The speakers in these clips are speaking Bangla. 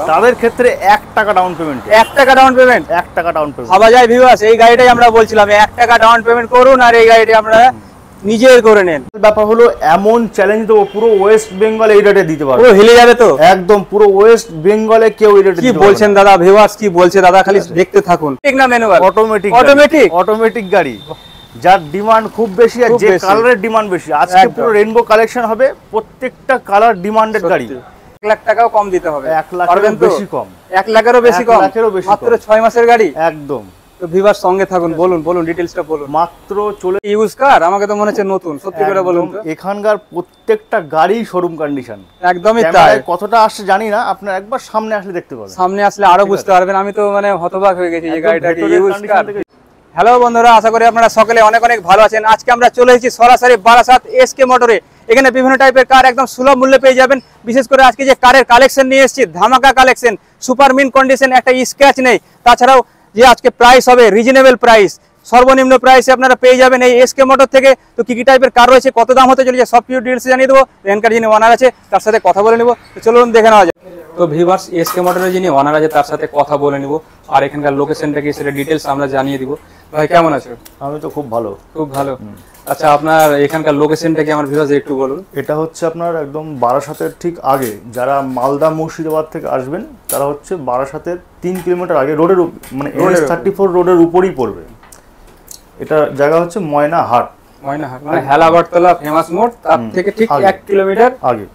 তাদের ক্ষেত্রে 1 টাকা ডাউন পেমেন্ট। 1 টাকা ডাউন পেমেন্ট? 1 টাকা ডাউন পেমেন্ট। ভাবা যায় ভিউয়ার্স, এই গাড়িটাই আমরা বলছিলাম 1 টাকা ডাউন পেমেন্ট করুন আর এই গাড়িটা আপনারা নিজের করে নেন। ব্যাপার হলো এমন চ্যালেঞ্জ দেবো পুরো ওয়েস্ট বেঙ্গলে এই রেটে দিতে পারবে। পুরো হিলে যাবে তো একদম, পুরো ওয়েস্ট বেঙ্গলে কেউ এই রেটে দিতে পারবে। কি বলছেন দাদা? ভিউয়ার্স কি বলছে দাদা, খালি দেখতে থাকুন। ঠিক না ম্যানুয়াল? অটোমেটিক। অটোমেটিক অটোমেটিক গাড়ি, যার ডিমান্ড খুব বেশি আর যে কালারের ডিমান্ড বেশি। আজকে পুরো রেইনবো কালেকশন হবে, প্রত্যেকটা কালার ডিমান্ডেড গাড়ি। 1 লাখ টাকাও কম দিতে হবে। 1 লাখেরও বেশি কম। 1 লাখেরও বেশি কম, মাত্র 6 মাসের গাড়ি। একদম। তো ভিউয়ার্স সঙ্গে থাকুন, বলুন ডিটেইলসটা বলুন। মাত্র চলে ইউজ কার, আমাকে তো মনে হচ্ছে নতুন। সত্যি করে বলুন তো। এখানকার প্রত্যেকটা গাড়ি শোরুম কন্ডিশন। একদমই তাই। কতটা আসছে জানি না, আপনারা একবার সামনে আসলে দেখতে পাবেন। সামনে আসলে আরো বুঝতে পারবেন। আমি তো মানে হতবাক হয়ে গেছি যে গাড়িটা কি ইউজ কার। হ্যালো বন্ধুরা, আশা করি আপনারা সকলে অনেক অনেক ভালো আছেন। আজকে আমরা চলে এসেছি সরাসরি বারাসাত এসকে মোটরে। এখানে বিভিন্ন টাইপের কার একদম সুলভ মূল্যে পেয়ে যাবেন। বিশেষ করে আজকে যে কারের কালেকশন নিয়ে এসেছি, ধামাকা কালেকশন, সুপার মিন কন্ডিশন, একটা স্ক্র্যাচ নেই। তাছাড়াও যে আজকে প্রাইস হবে রিজনেবল প্রাইস, সর্বনিম্ন প্রাইসে আপনারা পেয়ে যাবেন এই এসকে মোটর থেকে। তো কি কি টাইপের কার রয়েছে, কত দাম হতে চলেছে, সব কিছু ডিটেইলস জানিয়ে দেবো। এখানকার যিনি ওনার আছে তার সাথে কথা বলে নেবো। তো চলুন দেখে নেওয়া যায়। তো ভিউয়ার্স, এসকে মোটরের যিনি ওনার আছে তার সাথে কথা বলে নেবো, আর এখানকার লোকেশনটা কি সেটা ডিটেইলস আমরা জানিয়ে দিব। ভাই কেমন আছো? আমি তো খুব ভালো। খুব ভালো। আচ্ছা, আপনার এখানকার লোকেশনটা কি আমার ভিউয়ার্স একটু বলুন। এটা হচ্ছে আপনার একদম বারাসাতের ঠিক আগে। যারা মালদা মুর্শিদাবাদ থেকে আসবেন তারা হচ্ছে বারাসাতের 3 কিলোমিটার আগে রোডের মানে NH34 রোডের উপরেই পড়বে। এটা জায়গা হচ্ছে ময়নাহাট। মানে হেলাবরতলা ফেমাস মোড়, তার থেকে ঠিক 1 কিলোমিটার আগে।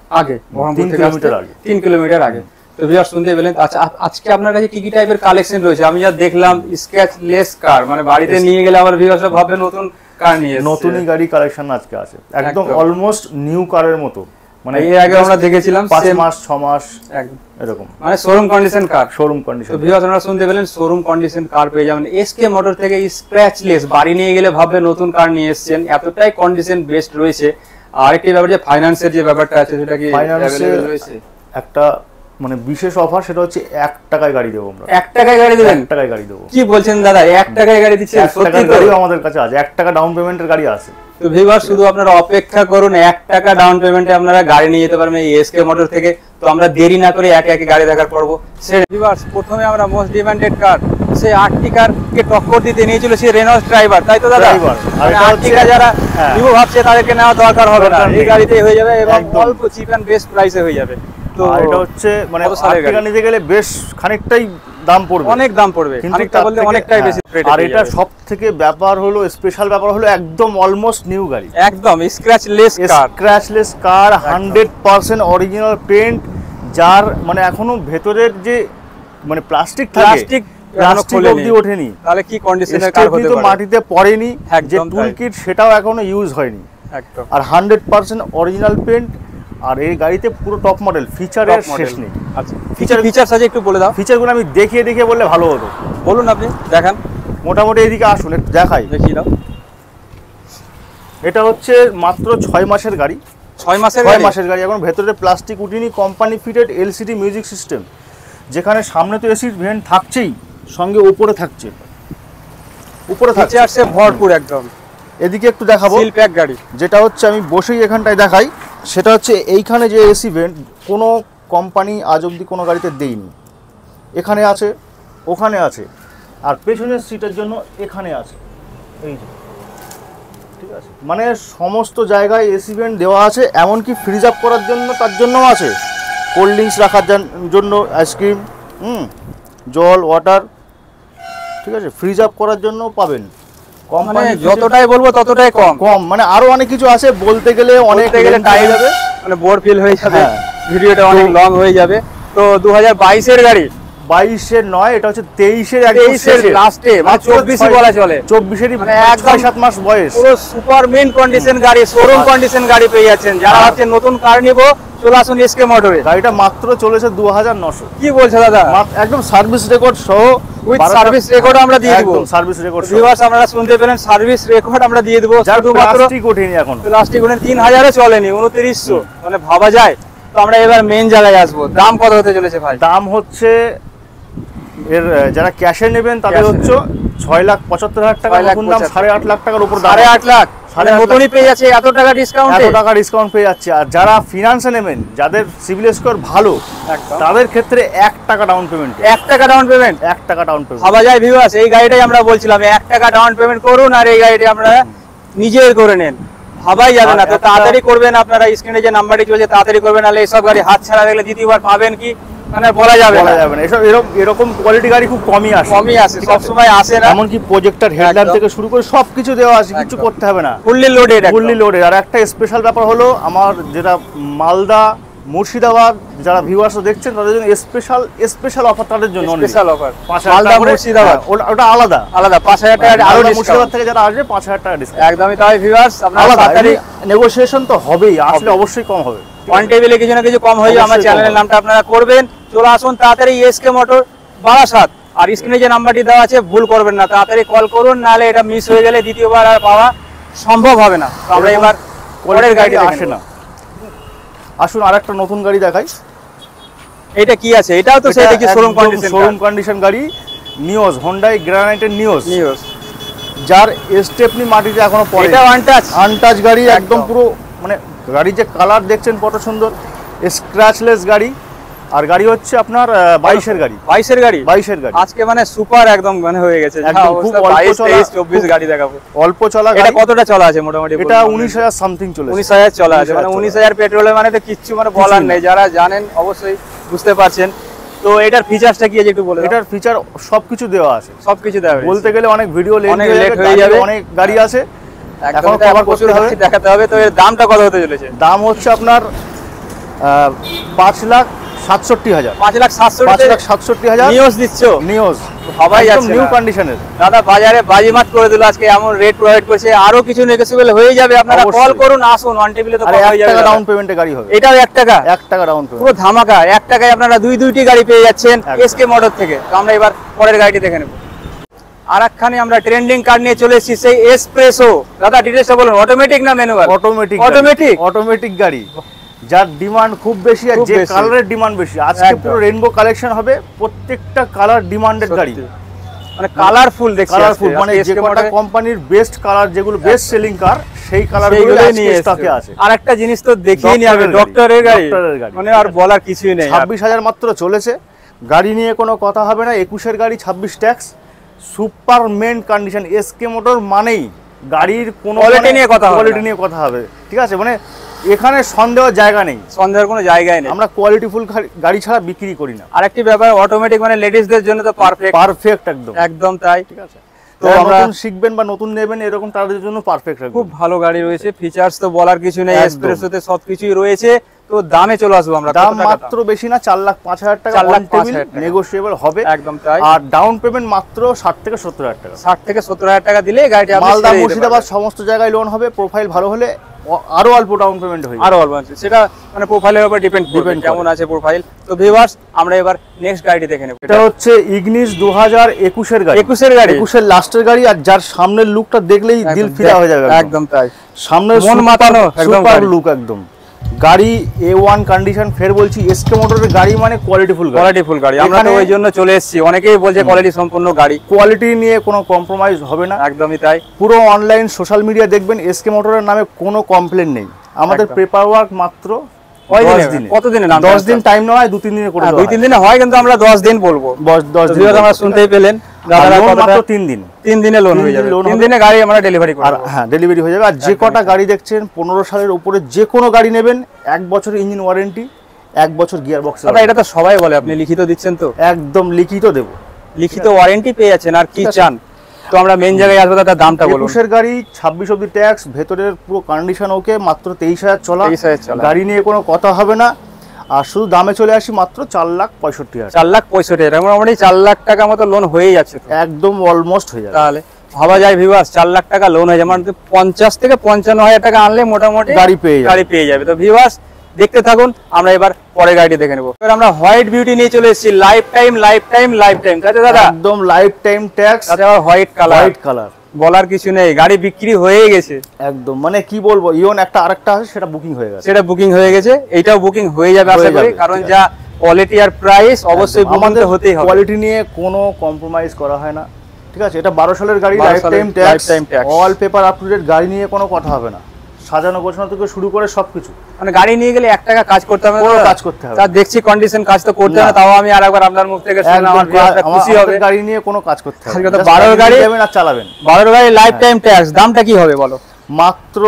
3 কিলোমিটার আগে। 3 কিলোমিটার আগে। তো ভিউয়ার্স শুনতে পেলেন। আচ্ছা, আজকে আপনার কাছে কি কি টাইপের কালেকশন রয়েছে? আমি যা দেখলাম স্ক্র্যাচলেস কার, মানে বাড়িতে নিয়ে গেলে আবার ভিউয়ার্সরা ভাববে নতুন কার নিয়ে এসেছে। নতুনই গাড়ি কালেকশন আজকে আছে, একদম অলমোস্ট নিউ কারের মতো। মানে এর আগে আমরা দেখেছিলাম 5 মাস 6 মাস এরকম, মানে showroom condition car. Showroom condition. তো ভিউয়ার্স আপনারা শুনতে পেলেন, শোরুম কন্ডিশন কার পেয়ে যাবেন এসকে মোটর থেকে স্ক্র্যাচলেস। বাড়ি নিয়ে গেলে ভাববে নতুন কার নিয়ে এসেছেন, এতটাই কন্ডিশন বেস্ট রয়েছে। আর একটি ব্যাপার যে ফাইন্যান্সের যে ব্যাপারটা আছে সেটা কি अवेलेबल রয়েছে? একটা মানে বিশেষ অফার, সেটা হচ্ছে 1 টাকায় গাড়ি দেবো আমরা। 1 টাকায় গাড়ি দেবেন? 1 টাকায় গাড়ি দেবো। কি বলছেন দাদা, 1 টাকায় গাড়ি দিচ্ছেন? সত্যি গাড়িও আমাদের কাছে আছে, 1 টাকা ডাউন পেমেন্টের গাড়ি আছে। তো ভিউয়ার্স শুধু আপনারা অপেক্ষা করুন, 1 টাকা ডাউন পেমেন্টে আপনারা গাড়ি নিয়ে যেতে পারবেন এই এসকে মোটর থেকে। তো আমরা দেরি না করে একে একে গাড়ি দেখার পড়বো। ভিউয়ার্স, প্রথমে আমরা মোস্ট ডিমান্ডেড কার, সেই আর্টিকার কে টক্কর দিতে নিয়ে চলেছি রেনল্ট ড্রাইভার, তাই তো দাদা? আর্টিকা যারা নিবো ভাবছে তাদেরকে নেওয়া দরকার হবে না, এই গাড়িতেই হয়ে যাবে এবং অল্প চিপ এন্ড বেস্ট প্রাইসে হয়ে যাবে। তো এটা হচ্ছে মানে আর্টিকা নিতে গেলে বেশ খানিকটাই দাম পড়বে, অনেক দাম পড়বে, খানিকটা বলতে অনেকটাই বেশি রেট। আর এটা সবথেকে ব্যাপার হলো, স্পেশাল ব্যাপার হলো একদম অলমোস্ট নিউ গাড়ি, একদম স্ক্র্যাচলেস কার। স্ক্র্যাচলেস কার, 100% অরিজিনাল পেইন্ট, যার মানে এখনো ভেতরের যে মানে প্লাস্টিক অবধি ওঠেনি, তাহলে কি কন্ডিশনের কার হতে পারে? মাটিতে পড়েনি, যে টুল কিট সেটাও এখনো ইউজ হয়নি, একদম। আর 100% অরিজিনাল পেইন্ট। আর এই গাড়িতে পুরো টপ মডেল, ফিচারের শেষ নেই। আচ্ছা, ফিচারস আছে একটু বলে দাও। ফিচারগুলো আমি দেখিয়ে বললে ভালো হতো। বলুন, আপনি দেখান। মোটামুটি এদিকে আসুন, একটু দেখাই, দেখিয়ে দাও। এটা হচ্ছে মাত্র 6 মাসের গাড়ি। 6 মাসের গাড়ি। এখন ভেতরে প্লাস্টিক উঠিনি, company fitted LCD music system, যেখানে সামনে তো এসি ভেন্ট থাকছেই, সঙ্গে উপরে থাকছে, ফিচারসে ভরপুর একদম। এদিকে একটু দেখাবো সিল প্যাক গাড়ি, যেটা হচ্ছে আমি বসেই এখানটায় দেখাই। সেটা হচ্ছে এইখানে যে এসি ভেন্ট কোনো কোম্পানি আজ অবধি কোনো গাড়িতে দেয়নি। এখানে আছে, ওখানে আছে, আর পেছনের সিটের জন্য এখানে আছে, এই যে, ঠিক আছে, মানে সমস্ত জায়গায় এসি ভেন্ট দেওয়া আছে। এমনকি ফ্রিজ আপ করার জন্য, তার জন্যও আছে, কোল্ড ড্রিঙ্কস রাখার জন্য, আইসক্রিম, জল, ওয়াটার, ঠিক আছে, ফ্রিজ আপ করার জন্য পাবেন। মানে যতটাই বলবো ততটাই কম, মানে আরো অনেক কিছু আছে, বলতে গেলে অনেক টাইম যাবে, মানে বোর ফিল হয়ে যাবে, ভিডিওটা অনেক লং হয়ে যাবে। তো 2022 এর গাড়ি, 22 এর নয়, এটা হচ্ছে 23 এর লাস্টে, মানে 24 বলা চলে, 24 এরই, মানে একদম 7 মাস বয়স। পুরো সুপার মেইন কন্ডিশন গাড়ি, শোরুম কন্ডিশন গাড়ি পেয়ে যাচ্ছেন। যারা ভাবছেন নতুন কার নিবো, চলে আসুন এসকে মোটরে। গাড়িটা মাত্র চলেছে 2900। কি বলছে দাদা? একদম সার্ভিস রেকর্ড সহ, উইথ সার্ভিস রেকর্ড আমরা দিয়ে দেব। সার্ভিস রেকর্ড ভিউয়ার্স আপনারা শুনতে পেলেন, সার্ভিস রেকর্ড আমরা দিয়ে দেব। শুধুমাত্র প্লাস্টিক ওঠেনি, এখন প্লাস্টিক ওঠেনি, 3000 এ চলেনি, 2900, মানে ভাবা যায়। তো আমরা এবার মেইন জায়গায় আসবো। দাম কত হতে চলেছে ভাই? দাম হচ্ছে এর যারা ক্যাশে নেবেন তাদের হচ্ছে 6,75,000 টাকা, নতুন দাম 8.5 লাখ টাকার উপর, মানে নতুনই পেয়ে যাচ্ছে এত টাকা ডিসকাউন্ট, এত টাকা ডিসকাউন্ট পেয়ে যাচ্ছে। আর যারা ফিনান্সে নেবেন, যাদের সিভিল স্কোর ভালো, তাদের ক্ষেত্রে 1 টাকা ডাউন পেমেন্ট, 1 টাকা ডাউন পেমেন্ট, 1 টাকা ডাউন পেমেন্ট। ভাবা যায় ভিউয়ার্স, এই গাড়িটাই আমরা বলছিলাম 1 টাকা ডাউন পেমেন্ট করুন আর এই গাড়িটা আপনারা নিজের করে নেন, ভাবাই যাবে না। তো তাড়াতাড়ি করবেন আপনারা, স্ক্রিনে যে নাম্বারটি চলছে তাড়াতাড়ি করবেন, নাহলে এইসব গাড়ি হাত ছাড়া দেখলে দ্বিতীয়বার পাবেন কি মানে বলা যাবে না। এসব এরকম কোয়ালিটি গাড়ি খুব কমই আসে, সব সময় আসে না। এমনকি প্রজেক্টর হেডল্যাম্প থেকে শুরু করে সবকিছু দেওয়া আছে, কিছু করতে হবে না, ফুললি লোডেড, ফুললি লোডেড। আর একটা স্পেশাল ব্যাপার হলো, আমার যেটা মালদা মুর্শিদাবাদ যারা ভিউয়ার্স দেখছেন তাদের জন্য স্পেশাল অফার, তাদের জন্য স্পেশাল অফার। 5000 মালদা মুর্শিদাবাদ ওটা আলাদা 5000 টাকা আরো মুর্শিদাবাদ থেকে যারা আসবে 5000 টাকা ডিসকাউন্ট। একদমই তাই ভিউয়ার্স, আপনারা তাড়াতাড়ি নেগোসিয়েশন তো হবেই, আসলে অবশ্যই কম হবে, ওয়ান টেবিলে কিছু না কিছু কম হয়ে যাবে। আমার চ্যানেলের নামটা আপনারা করবেন, চলে আসুন তাড়াতাড়ি এসকে মোটর বারাসাত। আর স্ক্রিনে যে নাম্বারটি দেওয়া আছে ভুল করবেন না, তাড়াতাড়ি কল করুন, নাহলে এটা মিস হয়ে গেলে দ্বিতীয়বার আর পাওয়া সম্ভব হবে না। তো আমরা এবার পরের গাড়ি আসে না। আসুন আরেকটা নতুন গাড়ি দেখাই। এটা কি আছে? এটাও তো সেই দেখি শোরুম কন্ডিশন গাড়ি, নিওস, হোন্ডাই গ্রানাইটের নিওস, যার স্টেপনি মাটিতে এখনো পড়ে। এটা আনটাচ গাড়ি, একদম পুরো মানে গাড়ি যে কালার দেখছেন কত সুন্দর, স্ক্র্যাচলেস গাড়ি। আর গাড়ি হচ্ছে আপনার 22 গাড়ি, 22 গাড়ি আজকে মানে সুপার একদম মানে হয়ে গেছে, একদম খুব অল্প চলা, 24 গাড়ি দেখাবো, অল্প চলা গাড়ি। এটা কতটা চলা আছে মোটামুটি? এটা 19000 সামথিং চলে, 19000 চলা আছে, মানে 19000 পেট্রোলে মানে তো কিচ্ছু মানে বলার নেই, যারা জানেন অবশ্যই বুঝতে পারছেন। তো এটার ফিচারসটা কি আছে একটু বলে? এটার ফিচার সবকিছু দেওয়া আছে, সবকিছু দেওয়া আছে, বলতে গেলে অনেক ভিডিও লেট হয়ে যাবে, অনেক গাড়ি আছে এখন কভার করতে হবে, দেখাতে হবে। তো এর দামটা কত হতে চলেছে? দাম হচ্ছে আপনার 5,67,000, 5,67,000 নিউজ দিচ্ছ, নিউজ সবাই যাচ্ছে নিউ কন্ডিশনের। দাদা বাজারে বাজিমাত করে দিল আজকে, এমন রেট প্রোভাইড করছে, আরো কিছু নেগোসিয়েবল হয়ে যাবে। আপনারা কল করুন, আসুন, ওয়ান টেবিলে তো কম হয়ে যাবে। 1 টাকা ডাউন পেমেন্টে গাড়ি হবে, এটাও 1 টাকা, 1 টাকা ডাউন পেমেন্ট, পুরো ধামাকা। 1 টাকায় আপনারা দুইটি গাড়ি পেয়ে যাচ্ছেন এসকে মোটর থেকে। তো আমরা এবার পরের গাড়িটি দেখে নেব। আর একখানে আমরা ট্রেন্ডিং কার নিয়ে চলে এসেছি, সেই এসপ্রেসো। দাদা ডিটেইলসটা বলুন, অটোমেটিক না ম্যানুয়াল? অটোমেটিক গাড়ি, যার ডিমান্ড খুব বেশি, আর যে কালারের ডিমান্ড বেশি। আজকে পুরো রেইনবো কালেকশন হবে, প্রত্যেকটা কালার ডিমান্ডেড গাড়ি, মানে কালারফুল দেখছি, কালারফুল মানে যে কটা কোম্পানির বেস্ট কালার, যেগুলো বেস্ট সেলিং কার, সেই কালারগুলো নিয়ে স্টকে আছে। আর একটা জিনিস তো দেখিয়ে নিয়ে হবে, ডক্টরের গাড়ি, মানে আর বলার কিছুই নেই। 26,000 মাত্র চলেছে, গাড়ি নিয়ে কোনো কথা হবে না। 21-এর গাড়ি, 26 tax, super main condition. SK motor মানেই গাড়ির কোনো কোয়ালিটি নিয়ে কথা হবে, ঠিক আছে? মানে এখানে সন্দেহের জায়গা নেই, সন্দেহের কোনো জায়গাই নেই। আমরা কোয়ালিটিফুল গাড়ি ছাড়া বিক্রি করি না। আরেকটি ব্যাপার, অটোমেটিক মানে লেডিসদের জন্য তো পারফেক্ট একদম তাই, ঠিক আছে? তো আমরা শিখবেন বা নতুন নেবেন এরকম, তাদের জন্য পারফেক্ট, খুব ভালো গাড়ি রয়েছে। ফিচারস তো বলার কিছু নেই, এসপ্রেসোতে সবকিছুই রয়েছে। তো দামে চলে আসবো আমরা, দাম মাত্র বেশি না, 4,05,000 টাকা, নেগোশিয়েবল হবে, একদম তাই। আর ডাউন পেমেন্ট মাত্র 60 থেকে 70,000 টাকা, 60 থেকে 70,000 টাকা দিলে গাড়িটা আপনি মালদা মুর্শিদাবাদ সমস্ত জায়গায় লোন হবে। প্রোফাইল ভালো হলে আরো অল্প ডাউন পেমেন্ট হয়ে যাবে, আরো অল্প, সেটা মানে প্রোফাইলের উপর ডিপেন্ড করবে কেমন আছে প্রোফাইল। তো ভিউয়ার্স, আমরা এবার নেক্সট গাড়িটি দেখে নেব। এটা হচ্ছে ইগনিস 2021-এর গাড়ি, 21-এর লাস্টের গাড়ি। আর যার সামনের লুকটা দেখলেই দিল ফিদা হয়ে যাবে, একদম তাই। সামনের মন মাতানো সুপার লুক, একদম গাড়ি A1 কন্ডিশন। ফের বলছি, এসকে মোটরের গাড়ি মানে কোয়ালিটিফুল গাড়ি। আমরা তো ওই জন্য চলে এসেছি, অনেকেই বলছে কোয়ালিটি সম্পন্ন গাড়ি, কোয়ালিটি নিয়ে কোনো কম্প্রোমাইজ হবে না, একদমই তাই। পুরো অনলাইন সোশ্যাল মিডিয়া দেখবেন এসকে মোটরের নামে কোনো কমপ্লেন নেই। আমাদের পেপার ওয়ার্ক মাত্র কতদিনে? 10 দিন টাইম নেওয়া হয়, 2-3 দিনে করে, 2-3 দিনে হয়, কিন্তু আমরা 10 দিন বলবো। 10 দিন আমরা শুনতেই পেলেন, মাত্র 3 দিন, 3 দিনে লোন হয়ে যাবে, 3 দিনে গাড়ি আমরা ডেলিভারি করব। আর হ্যাঁ, ডেলিভারি হয়ে যাবে। আর যে কটা গাড়ি দেখছেন 15 সালের উপরে যে কোনো গাড়ি নেবেন, 1 বছর ইঞ্জিন ওয়ারেন্টি, 1 বছর গিয়ার বক্স। এটা তো সবাই বলে, আপনি লিখিত দিচ্ছেন তো? একদম লিখিত দেব, লিখিত ওয়ারেন্টি পেয়ে যাচ্ছেন, আর কি চান? তো আমরা মেন জায়গায় আসবো, তার দামটা বলুন। 21-এর গাড়ি, 26 অবধি ট্যাক্স, ভেতরের পুরো কন্ডিশন ওকে, মাত্র 23,000 চলা, গাড়ি নিয়ে কোনো কথা হবে না। আর শুধু দামে চলে আসি মাত্র 4,65,000, 4,65,000, মোটামুটি 4 লাখ টাকা মতো লোন হয়ে যাচ্ছে, একদম অলমোস্ট হয়ে যাবে। তাহলে ভাবা যায় ভিউয়ার্স, 4 লাখ টাকা লোন হয়ে যাবে, মানে 50 থেকে 55,000 টাকা আনলে মোটামুটি গাড়ি পেয়ে যাবে। তো ভিউয়ার্স, দেখতে থাকুন, আমরা এবার পরের গাড়িটি দেখে নেব। এবার আমরা হোয়াইট বিউটি নিয়ে চলে এসেছি, লাইফ টাইম, তাই তো দাদা? একদম লাইফ টাইম ট্যাক্স, তাতে আবার হোয়াইট কালার, বলার কিছু নেই, গাড়ি বিক্রি হয়ে গেছে একদম। মানে কি বলবো, ইওন আরেকটা আছে, সেটা বুকিং হয়ে গেছে, এইটাও বুকিং হয়ে যাবে আশা করি, কারণ যা কোয়ালিটি আর প্রাইস অবশ্যই বুকিং হতেই হবে। কোয়ালিটি নিয়ে কোনো কম্প্রোমাইজ করা হয় না, ঠিক আছে, এটা 12 সালের গাড়ি, 12 লাইফ সালের time tax, lifetime tax। All paper up to date, গাড়ি নিয়ে কোনো কথা হবে না, সাজানো গোছানো থেকে শুরু করে সবকিছু। মানে গাড়ি নিয়ে গেলে 1 টাকা কাজ করতে হবে না, কোনো কাজ করতে হবে তা দেখছি কন্ডিশন কাজ তো করতে হবে না, তাও আমি আরেকবার আপনার মুখ থেকে শুনে আমার ভিউয়ারটা খুশি হবে। গাড়ি নিয়ে কোনো কাজ করতে হবে আজকে তো না, 12 গাড়ি যাবেন আর চালাবেন। 12 গাড়ি লাইফ টাইম ট্যাক্স, দামটা কি হবে বলো? মাত্র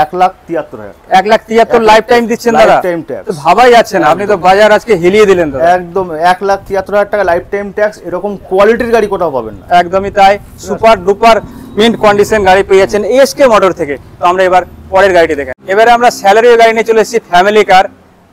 1,73,000, 1,73,000 লাইফ টাইম দিচ্ছেন দাদা, লাইফ টাইম ট্যাক্স। তো ভাবাই যাচ্ছে না, আপনি তো বাজার আজকে হিলিয়ে দিলেন দাদা। একদম 1,73,000 টাকা লাইফ টাইম ট্যাক্স, এরকম কোয়ালিটির গাড়ি কোথাও পাবেন না। একদমই তাই, সুপার ডুপার মিন্ট কন্ডিশন গাড়ি পেয়ে যাচ্ছেন এসকে মোটর থেকে। তো আমরা এবার পরের গাড়িটি দেখেন। এবারে আমরা স্যালারির গাড়ি নিয়ে চলে এসেছি, ফ্যামিলি কার,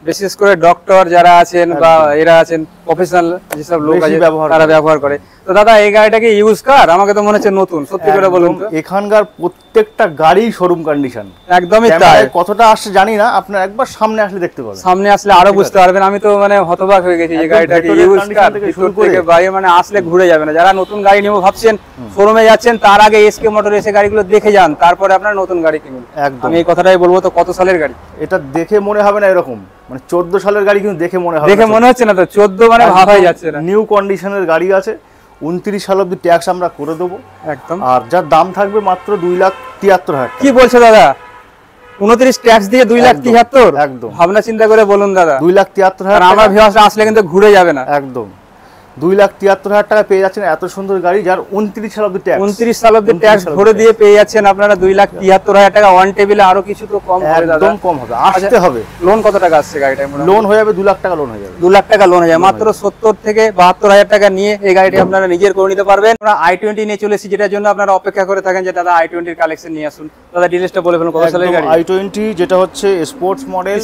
বিশেষ করে ডক্টর যারা আছেন বা এরা আছেন প্রফেশনাল যেসব লোক আছে তারা ব্যবহার করে। তো দাদা এই গাড়িটা কি ইউজ কার? আমাকে তো মনে হচ্ছে নতুন, সত্যি করে বলুন তো। এখানকার প্রত্যেকটা গাড়ি শোরুম কন্ডিশন। একদমই তাই, কতটা আসছে জানি না, আপনার একবার সামনে আসলে দেখতে পাবেন, সামনে আসলে আরো বুঝতে পারবেন। আমি তো মানে হতবাক হয়ে গেছি যে গাড়িটা কি ইউজ কার থেকে বাইরে, মানে আসলে ঘুরে যাবে না। যারা নতুন গাড়ি নিব ভাবছেন, শোরুমে যাচ্ছেন, তার আগে এসকে মোটর এসে গাড়িগুলো দেখে যান, তারপরে আপনারা নতুন গাড়ি কিনুন। আমি এই কথাটাই বলবো। তো কত সালের গাড়ি? এটা দেখে মনে হবে না এরকম, মানে 14 সালের গাড়ি, কিন্তু দেখে মনে হবে, দেখে মনে হচ্ছে না তো 14, মানে ভাবাই যাচ্ছে না। নিউ কন্ডিশনের গাড়ি আছে, 29 সাল অব্দি ট্যাক্স আমরা করে দেবো একদম। আর যার দাম থাকবে মাত্র 2,73,000 টাকা। কি বলছো দাদা? 29 ট্যাক্স দিয়ে 2,73,000? একদম, ভাবনা চিন্তা করে বলুন দাদা। 2,73,000 আমার ভিউয়ার্সরা আসলে কিন্তু ঘুরে যাবে না। একদম 2,73,000 টাকা পেয়ে যাচ্ছেন এত সুন্দর গাড়ি, যার 29 সাল অব্দি ট্যাক্স, 29 সাল অব্দি ট্যাক্স ভরে দিয়ে পেয়ে যাচ্ছেন আপনারা 2,73,000 টাকা। ওয়ান টেবিলে আরো কিছু তো কম হবে দাদা, একদম কম হবে, আসতে হবে। লোন কত টাকা আসছে গাড়িটা? লোন হয়ে যাবে 2 লাখ টাকা, লোন হয়ে যাবে 2 লাখ টাকা লোন হয়ে যাবে। মাত্র 70 থেকে 72,000 টাকা নিয়ে এই গাড়িটি আপনারা নিজের করে নিতে পারবেন। আমরা i20 নিয়ে চলে এসেছি, যেটার জন্য আপনারা অপেক্ষা করে থাকেন যে দাদা i20 এর কালেকশন নিয়ে আসুন। দাদা ডিটেইলসটা বলে ফেলুন, কত সালের গাড়ি? i20 যেটা হচ্ছে স্পোর্টস মডেল,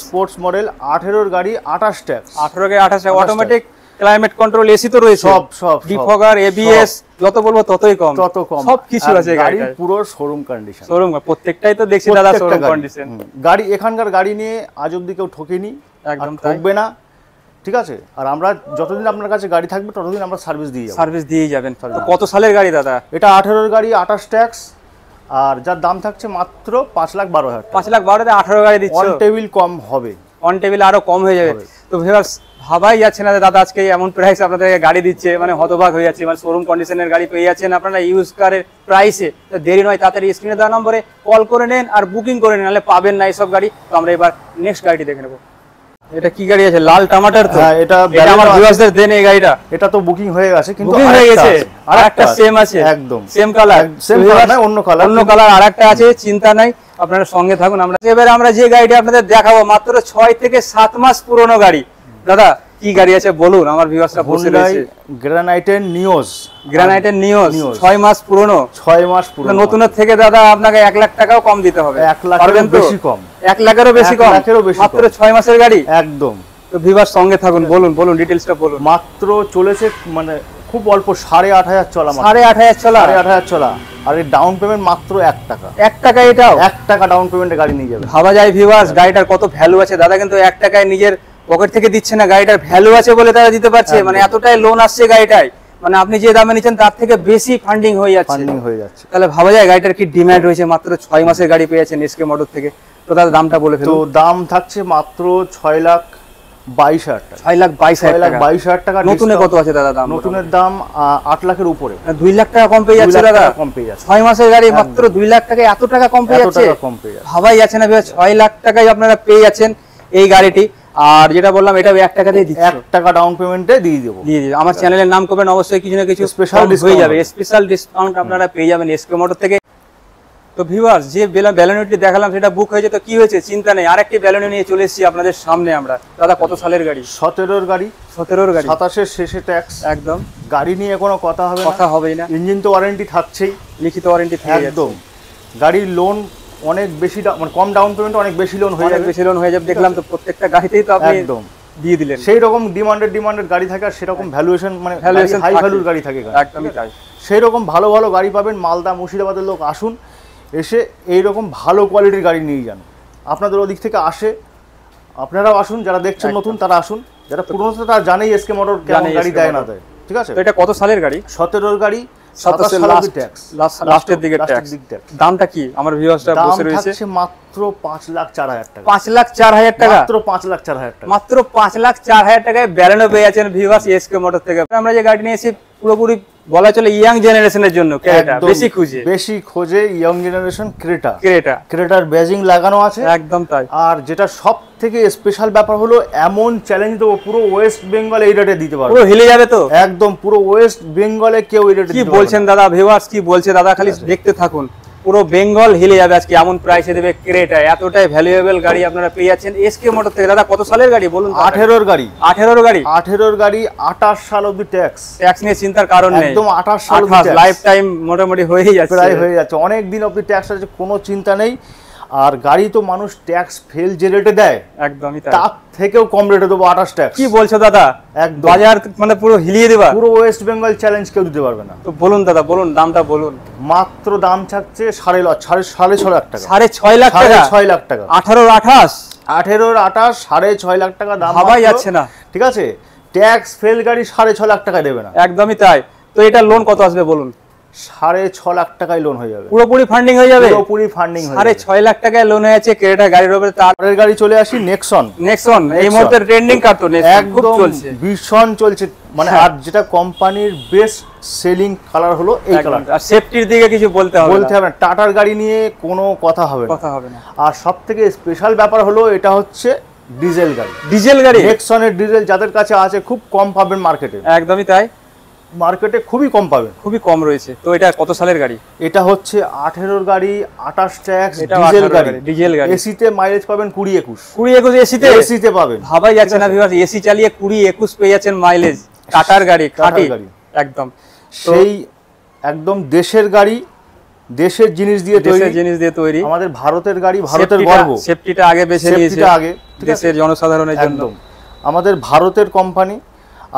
স্পোর্টস মডেল 18 এর গাড়ি, 28 ট্যাক্স, 18 কে 28 অটোমেটিক, ক্লাইমেট কন্ট্রোল, এসি তো রয়েছে, সব ডিফগার, এবিএস, যত বলবো ততই কম, তত কম, সব কিছু আছে গাড়ির। পুরো শোরুম কন্ডিশন, শোরুম প্রত্যেকটাই তো দেখছি দাদা শোরুম কন্ডিশন। গাড়ি এখানকার গাড়ি নিয়ে আজ অব্দি কেউ ঠকেনি, একদম ঠকবে না, ঠিক আছে। আর আমরা যতদিন আপনার কাছে গাড়ি থাকবে ততদিন আমরা সার্ভিস দিয়ে যাবেন। তো কত সালের গাড়ি দাদা? এটা 18 এর গাড়ি, 28 ট্যাক্স, আর যার দাম থাকছে মাত্র 5,12,000। 5,12,000 18 গাড়ি দিচ্ছ, অন টেবিল কম হবে, অন টেবিল আরো কম হয়ে যাবে। তো ভিউয়ার্স ভাবাই যাচ্ছে না দাদা আজকে এমন প্রাইস আপনাদেরকে গাড়ি দিচ্ছে, মানে হতবাক হয়ে যাচ্ছে। মানে শোরুম কন্ডিশনের গাড়ি পেয়ে যাচ্ছেন আপনারা ইউজ কারের প্রাইসে। তো দেরি নয়, তাড়াতাড়ি স্ক্রিনে দেওয়া নম্বরে কল করে নেন আর বুকিং করে নেন, নাহলে পাবেন না এইসব গাড়ি। তো আমরা এবার নেক্সট গাড়িটি দেখে নেব। এটা কি গাড়ি আছে? লাল টমাটার। তো হ্যাঁ, এটা আমার ভিউয়ার্সদের দেন এই গাড়িটা। এটা তো বুকিং হয়ে গেছে, কিন্তু বুকিং হয়ে গেছে, আরেকটা সেম আছে, একদম সেম কালার, সেম কালার না, অন্য কালার আরেকটা আছে, চিন্তা নাই, আপনারা সঙ্গে থাকুন। আমরা এবারে আমরা যে গাড়িটা আপনাদের দেখাবো মাত্র 6 থেকে 7 মাস পুরনো গাড়ি। দাদা কি গাড়ি আছে বলুন, আমার ভিউয়ার্সরা বসে রয়েছে। গ্রানাইটের নিওস, 6 মাস পুরনো, 6 মাস পুরনো। নতুনের থেকে দাদা আপনাকে 1 লাখ টাকাও কম দিতে হবে, 1 লাখেরও বেশি কম, 1 লাখেরও বেশি কম, মাত্র 6 মাসের গাড়ি। একদম। তো ভিউয়ার্স সঙ্গে থাকুন, বলুন ডিটেইলসটা বলুন। মাত্র চলেছে মানে খুব অল্প, 8,500 চলা, 8,500 চলা, 8,500 চলা, আর এই ডাউন পেমেন্ট মাত্র 1 টাকা। 1 টাকা, এটাও 1 টাকা ডাউন পেমেন্টে গাড়ি নিয়ে যাবে। ভাবা যায় ভিউয়ার্স গাড়িটার কত ভ্যালু আছে। দাদা কিন্তু 1 টাকায় নিজের পকেট থেকে দিচ্ছে না, গাড়িটার ভ্যালু আছে বলে তারা দিতে পারছে। মানে এতটাই লোন আসছে গাড়িটায়, মানে আপনি যে দামে নিচ্ছেন তার থেকে বেশি ফান্ডিং হয়ে যাচ্ছে। তাহলে ভাবা যায় গাড়িটার কি ডিমান্ড রয়েছে। মাত্র 6 মাসের গাড়ি পেয়েছেন এসকে মোটর থেকে। তো দাদা দামটা বলে ফেলুন। তো দাম থাকছে মাত্র 6,22,000 টাকা, 6,22,000 টাকা। নতুনে কত আছে দাদা দাম? নতুনের দাম 8 লাখের উপরে, 2 লাখ টাকা কম পেয়ে যাচ্ছে দাদা, কম পেয়ে যাচ্ছে। 6 মাসের গাড়ি মাত্র 2 লাখ টাকা, এত টাকা কম পেয়ে যাচ্ছে, ভাবাই যাচ্ছে না। 6 লাখ টাকায় আপনারা পেয়ে যাচ্ছেন এই গাড়িটি। আর যেটা বললাম এটা 1 টাকা দিয়ে দিচ্ছি, 1 টাকা ডাউন পেমেন্টে দিয়ে দেবো। আমার চ্যানেলের নাম করবেন, অবশ্যই কিছু না কিছু স্পেশাল হয়ে যাবে, স্পেশাল ডিসকাউন্ট আপনারা পেয়ে যাবেন এসকে মোটর থেকে। তো ভিউয়ার্স যে ব্যালুনিটি দেখালাম সেটা বুক হয়েছে, তো কি হয়েছে চিন্তা নেই, আরেকটি ব্যালুনি নিয়ে চলে এসেছি আপনাদের সামনে আমরা। দাদা কত সালের গাড়ি? 17 গাড়ি, 27 শেষে ট্যাক্স, একদম। গাড়ি নিয়ে কোনো কথা হবেই না। ইঞ্জিন তো ওয়ারেন্টি থাকছেই, লিখিত ওয়ারেন্টি একদম। গাড়ির লোন অনেক বেশি, মানে কম ডাউন পেমেন্ট অনেক বেশি লোন হয়ে যাবে, দেখলাম তো প্রত্যেকটা গাড়িতেই তো আপনি একদম দিয়ে দিলেন। সেই রকম ডিমান্ডেড গাড়ি থাকে, আর সেরকম ভ্যালুয়েশন, মানে হাই ভ্যালুর গাড়ি থাকে, একদমই তাই। সেই রকম ভালো গাড়ি পাবেন। মালদা মুর্শিদাবাদের লোক আসুন, এসে এইরকম ভালো কোয়ালিটির গাড়ি নিয়ে যান। আপনাদের ওদিক থেকে আসে, আপনারাও আসুন, যারা দেখছেন নতুন তারা আসুন, যারা পুরনো তারা জানেই এসকে মোটর কেমন গাড়ি দেয় না দেয়, ঠিক আছে। তো এটা কত সালের গাড়ি? 17 গাড়ি, 27 লাস্টের দিকে ট্যাক্স। দামটা কি আমার ভিউয়ার্সরা বসে রয়েছে? মাত্র মাত্র 5,04,000 টাকা, 5,04,000 টাকা, মাত্র 5,04,000 টাকা, মাত্র 5,04,000 টাকায় ব্যালেনো পেয়ে যাচ্ছেন ভিউয়ার্স এসকে মোটর থেকে। আমরা যে গাড়ি নিয়েছি পুরোপুরি বলা চলে ইয়াং জেনারেশনের জন্য, ক্রেটা বেশি খোঁজে ইয়াং জেনারেশন ক্রেটার ব্যাজিং লাগানো আছে, একদম তাই। আর যেটা সব থেকে স্পেশাল ব্যাপার হলো এমন চ্যালেঞ্জ দেবো পুরো ওয়েস্ট বেঙ্গলে এই রেটে দিতে পারবে, পুরো হিলে যাবে তো একদম পুরো ওয়েস্ট বেঙ্গলে কেউ এই রেটে কি বলছেন দাদা, ভিউয়ার্স কি বলছে দাদা, খালি দেখতে থাকুন, পুরো বেঙ্গল হিলে যাবে আজকে এমন প্রাইসে দেবে ক্রেটা। এতটাই ভ্যালুয়েবল গাড়ি আপনারা পেয়ে যাচ্ছেন এসকে মোটর থেকে। দাদা কত সালের গাড়ি বলুন? 18 গাড়ি, 18 গাড়ি 28 সাল অবধি ট্যাক্স নিয়ে চিন্তার কারণ নেই, একদম 28 সাল লাইফ টাইম মোটামুটি হয়ে যাচ্ছে, প্রায় হয়ে যাচ্ছে, অনেক দিন অবধি ট্যাক্স আছে, কোনো চিন্তা নেই। আর গাড়ি তো মানুষ ট্যাক্স ফেল যে রেটে দেয় একদমই তার থেকেও কম রেটে দেবো 28 ট্যাক্স। কি বলছো দাদা, একদম বাজার মানে পুরো হিলিয়ে দেবা, পুরো ওয়েস্ট বেঙ্গল চ্যালেঞ্জ কেউ দিতে পারবে না। তো বলুন দাদা, বলুন দামটা বলুন। মাত্র দাম থাকছে 6.5 লাখ টাকা, 6.5 লাখ টাকা, 6.5 লাখ টাকা, 18-28 6.5 লাখ টাকা দাম, ভাবাই যাচ্ছে না। ঠিক আছে, ট্যাক্স ফেল গাড়ি 6.5 লাখ টাকা দেবে না, একদমই তাই। তো এটা লোন কত আসবে বলুন? 6.5 লাখ টাকায় লোন হয়ে যাবে, পুরোপুরি ফান্ডিং হয়ে যাবে, পুরোপুরি ফান্ডিং হয়ে যাবে। 6.5 লাখ টাকায় লোন হয়ে যাচ্ছে ক্রেটা গাড়ির উপরে। তারপরের গাড়ি চলে আসি নেক্সন এই মুহূর্তে ট্রেন্ডিং কার তো একদম চলছে, ভীষণ চলছে মানে। আর যেটা কোম্পানির বেস্ট সেলিং কালার হলো এই কালার, আর সেফটির দিকে কিছু বলতে হবে না, টাটার গাড়ি নিয়ে কোনো কথা হবে না। আর সবথেকে স্পেশাল ব্যাপার হলো এটা হচ্ছে ডিজেল গাড়ি, নেক্সনের ডিজেল যাদের কাছে আছে খুব কম পাবেন মার্কেটে, একদমই তাই, মার্কেটে খুবই কম পাবেন, খুবই কম রয়েছে। তো এটা কত সালের গাড়ি? এটা হচ্ছে 18 গাড়ি, 28 ট্যাক্স, ডিজেল গাড়ি, এসিতে মাইলেজ পাবেন 20-21 এসিতে পাবেন, ভাবাই যাচ্ছে না ভিউয়ার্স, এসি চালিয়ে 20-21 পেয়ে যাচ্ছেন মাইলেজ, টাটার গাড়ি খাঁটি একদম, সেই একদম দেশের গাড়ি, দেশের জিনিস দিয়ে তৈরি, আমাদের ভারতের গাড়ি, ভারতের গর্ব, সেফটিটা আগে বেছে নিয়েছে দেশের জনসাধারণের জন্য, আমাদের ভারতের কোম্পানি।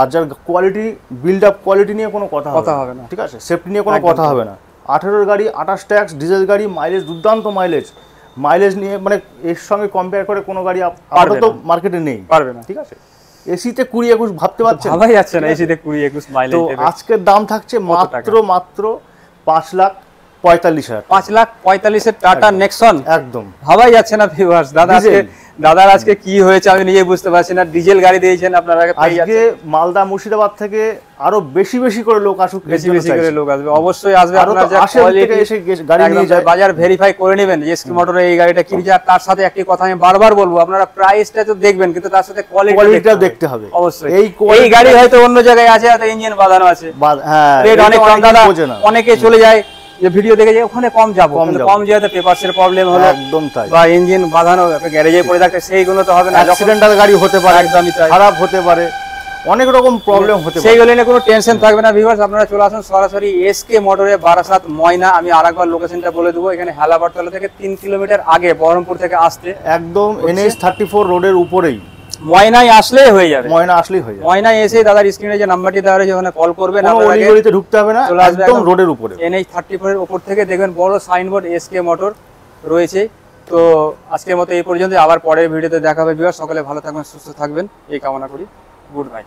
আর যার কোয়ালিটি, বিল্ড আপ কোয়ালিটি নিয়ে কোনো কথা হবে না, ঠিক আছে, সেফটি নিয়ে কোনো কথা হবে না। 18 গাড়ি, 28 ট্যাক্স, ডিজেল গাড়ি, মাইলেজ দুর্দান্ত মাইলেজ নিয়ে মানে এর সঙ্গে কম্পেয়ার করে কোনো গাড়ি আপাতত মার্কেটে নেই, পারবে না, ঠিক আছে। এসিতে 20-21 ভাবতে পারছেন, ভাবাই যাচ্ছে না এসিতে 20-21 মাইলেজ। তো আজকের দাম থাকছে মাত্র 5,45,000, 5,45,000 টাটা নেক্সন, একদম ভাবাই যাচ্ছে না ভিউয়ার্স। দাদার আজকে কি হয়েছে আমি নিজে বুঝতে পারছি না, ডিজেল গাড়ি দিয়েছেন আপনারা, আজকে মালদা মুর্শিদাবাদ থেকে আরো বেশি করে লোক আসুক, বেশি করে লোক আসবে, অবশ্যই আসবে, আপনারা যা কোয়ালিটি এসে গাড়ি নিয়ে যায় বাজার ভেরিফাই করে নেবেন এসকে মোটরে এই গাড়িটা কি। আর তার সাথে একটি কথা আমি বারবার বলবো, আপনারা প্রাইসটা তো দেখবেন কিন্তু তার সাথে কোয়ালিটিটা দেখতে হবে অবশ্যই। এই গাড়ি হয়তো অন্য জায়গায় আছে, হয়তো ইঞ্জিন বাঁধানো আছে, হ্যাঁ রেট অনেক কম, দাদা অনেকে চলে যায় যে ভিডিও দেখে যে ওখানে কম যাবো, কম যেতে পেপারসের প্রবলেম হলো, একদম তাই, বা ইঞ্জিন বাঁধানো গ্যারেজে পড়ে থাকতে, সেইগুলো তো হবে না, অ্যাক্সিডেন্টাল গাড়ি হতে পারে, একদমই তাই, খারাপ হতে পারে, অনেক রকম প্রবলেম হতে পারে, সেইগুলো নিয়ে কোনো টেনশন থাকবে না ভিউয়ার্স। আপনারা চলে আসুন সরাসরি এসকে মোটরে, বারাসাত ময়না। আমি আরেকবার লোকেশনটা বলে দেবো, এখানে হেলাবারতলা থেকে 3 কিলোমিটার আগে, বহরমপুর থেকে আসতে একদম NH 34 রোডের উপরেই, ময়নায় আসলেই হয়ে যাবে, ময়নায় এসে দাদার স্ক্রিনে যে নাম্বারটি দেওয়া রয়েছে ওখানে কল করবেন, অলিগলিতে ঢুকতে হবে না, একদম রোডের উপরে, NH 34 এর উপর থেকে দেখবেন বড় সাইনবোর্ড এসকে মোটর রয়েছে। তো আজকের মতো এই পর্যন্ত, আবার পরের ভিডিওতে দেখা হবে ভিউয়ার্স। সকলে ভালো থাকবেন, সুস্থ থাকবেন এই কামনা করি, গুড বাই।